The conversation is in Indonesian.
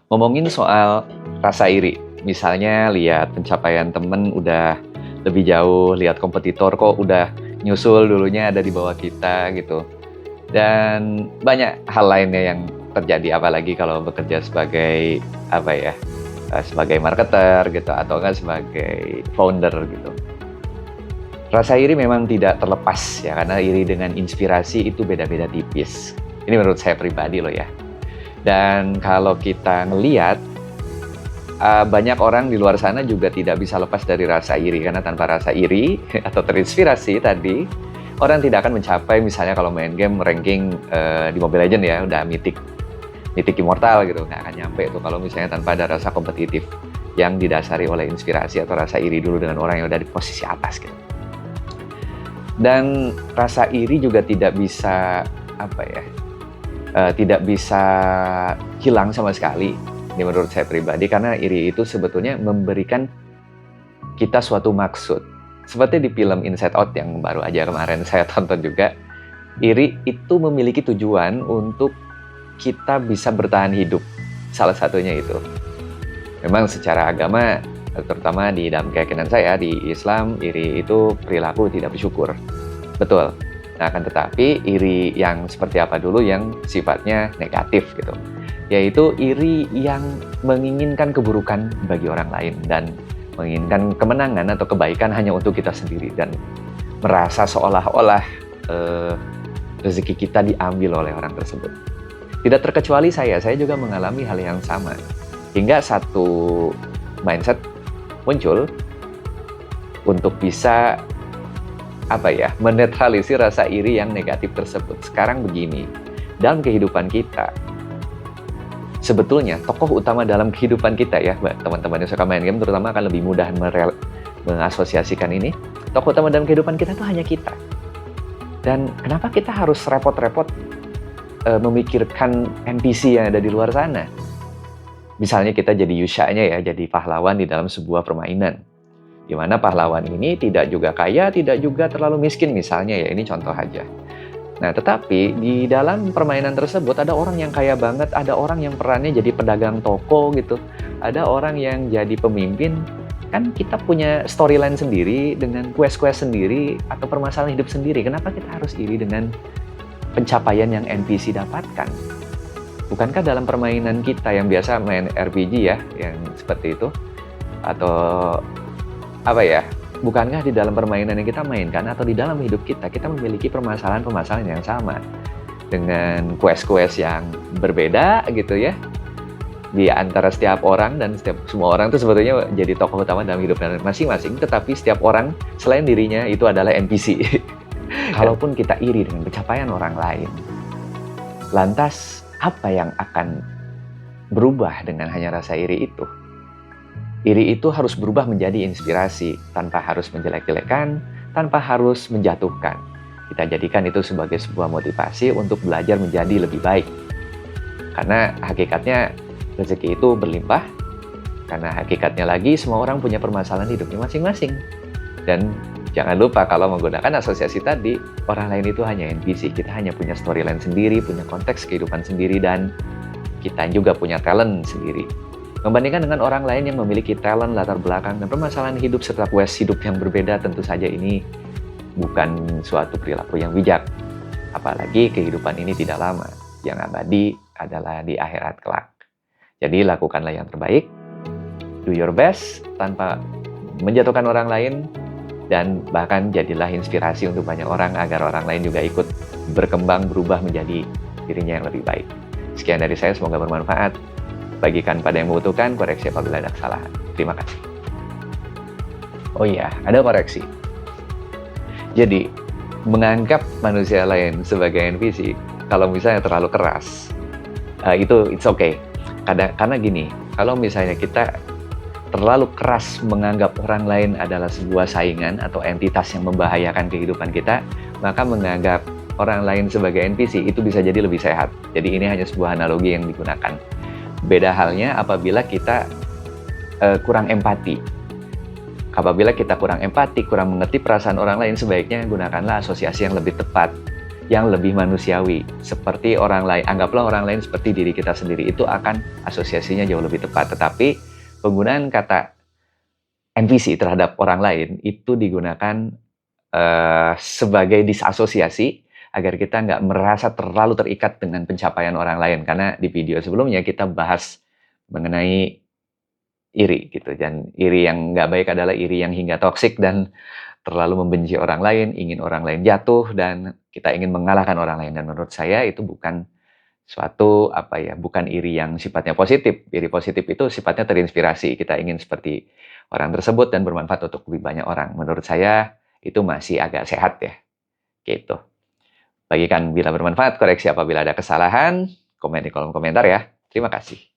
Ngomongin soal rasa iri, misalnya lihat pencapaian temen udah lebih jauh, lihat kompetitor kok udah nyusul dulunya ada di bawah kita gitu. Dan banyak hal lainnya yang terjadi, apalagi kalau bekerja sebagai apa ya, sebagai marketer gitu atau enggak sebagai founder gitu. Rasa iri memang tidak terlepas ya, karena iri dengan inspirasi itu beda-beda tipis. Ini menurut saya pribadi loh ya. Dan kalau kita ngelihat, banyak orang di luar sana juga tidak bisa lepas dari rasa iri, karena tanpa rasa iri atau terinspirasi tadi, orang tidak akan mencapai misalnya kalau main game ranking di Mobile Legends ya, udah mythic immortal gitu, nggak akan nyampe tuh kalau misalnya tanpa ada rasa kompetitif yang didasari oleh inspirasi atau rasa iri dulu dengan orang yang udah di posisi atas gitu. Dan rasa iri juga tidak bisa tidak bisa hilang sama sekali. Ini menurut saya pribadi, karena iri itu sebetulnya memberikan kita suatu maksud. Seperti di film Inside Out yang baru aja kemarin saya tonton juga, iri itu memiliki tujuan untuk kita bisa bertahan hidup. Salah satunya itu. Memang secara agama, terutama di dalam keyakinan saya, di Islam, iri itu perilaku tidak bersyukur. Betul. Nah, akan tetapi iri yang seperti apa dulu yang sifatnya negatif gitu. Yaitu iri yang menginginkan keburukan bagi orang lain dan menginginkan kemenangan atau kebaikan hanya untuk kita sendiri dan merasa seolah-olah rezeki kita diambil oleh orang tersebut. Tidak terkecuali saya juga mengalami hal yang sama. Hingga satu mindset muncul untuk bisa menetralisir rasa iri yang negatif tersebut. Sekarang begini, dalam kehidupan kita, sebetulnya tokoh utama dalam kehidupan kita ya, teman-teman yang suka main game terutama akan lebih mudah mengasosiasikan ini. Tokoh utama dalam kehidupan kita itu hanya kita. Dan kenapa kita harus repot-repot memikirkan NPC yang ada di luar sana? Misalnya kita jadi Yusha-nya ya, jadi pahlawan di dalam sebuah permainan. Di mana pahlawan ini tidak juga kaya, tidak juga terlalu miskin misalnya ya, ini contoh aja. Nah, tetapi di dalam permainan tersebut ada orang yang kaya banget, ada orang yang perannya jadi pedagang toko gitu, ada orang yang jadi pemimpin. Kan kita punya storyline sendiri dengan quest-quest sendiri atau permasalahan hidup sendiri. Kenapa kita harus iri dengan pencapaian yang NPC dapatkan? Bukankah dalam permainan kita yang biasa main RPG ya, yang seperti itu, atau bukankah di dalam permainan yang kita mainkan atau di dalam hidup kita memiliki permasalahan-permasalahan yang sama dengan quest-quest yang berbeda gitu ya, di antara setiap orang, dan semua orang itu sebetulnya jadi tokoh utama dalam hidup masing-masing, tetapi setiap orang selain dirinya itu adalah NPC. Kalaupun kita iri dengan pencapaian orang lain, lantas apa yang akan berubah dengan hanya rasa iri itu? Iri itu harus berubah menjadi inspirasi, tanpa harus menjelek-jelekan, tanpa harus menjatuhkan. Kita jadikan itu sebagai sebuah motivasi untuk belajar menjadi lebih baik. Karena hakikatnya rezeki itu berlimpah, karena hakikatnya lagi semua orang punya permasalahan hidupnya masing-masing. Dan jangan lupa kalau menggunakan asosiasi tadi, orang lain itu hanya NPC, kita hanya punya storyline sendiri, punya konteks kehidupan sendiri, dan kita juga punya talent sendiri. Membandingkan dengan orang lain yang memiliki talent, latar belakang, dan permasalahan hidup serta quest hidup yang berbeda, tentu saja ini bukan suatu perilaku yang bijak. Apalagi kehidupan ini tidak lama, yang abadi adalah di akhirat kelak. Jadi lakukanlah yang terbaik, do your best tanpa menjatuhkan orang lain, dan bahkan jadilah inspirasi untuk banyak orang agar orang lain juga ikut berkembang, berubah menjadi dirinya yang lebih baik. Sekian dari saya, semoga bermanfaat. Bagikan pada yang membutuhkan, koreksi apabila ada kesalahan. Terima kasih. Oh iya, ada koreksi. Jadi, menganggap manusia lain sebagai NPC, kalau misalnya terlalu keras, itu it's okay. Karena gini, kalau misalnya kita terlalu keras menganggap orang lain adalah sebuah saingan atau entitas yang membahayakan kehidupan kita, maka menganggap orang lain sebagai NPC itu bisa jadi lebih sehat. Jadi ini hanya sebuah analogi yang digunakan. Beda halnya apabila kita kurang empati. Apabila kita kurang empati, kurang mengerti perasaan orang lain, sebaiknya gunakanlah asosiasi yang lebih tepat. yang lebih manusiawi, seperti orang lain. Anggaplah orang lain seperti diri kita sendiri, itu akan asosiasinya jauh lebih tepat. Tetapi penggunaan kata NPC terhadap orang lain itu digunakan sebagai disasosiasi agar kita nggak merasa terlalu terikat dengan pencapaian orang lain. Karena di video sebelumnya kita bahas mengenai iri gitu. Dan iri yang nggak baik adalah iri yang hingga toksik dan terlalu membenci orang lain, ingin orang lain jatuh, dan kita ingin mengalahkan orang lain. Dan menurut saya itu bukan suatu bukan iri yang sifatnya positif. Iri positif itu sifatnya terinspirasi. Kita ingin seperti orang tersebut dan bermanfaat untuk lebih banyak orang. Menurut saya itu masih agak sehat ya. Gitu. Bagikan bila bermanfaat, koreksi apabila ada kesalahan, komen di kolom komentar ya. Terima kasih.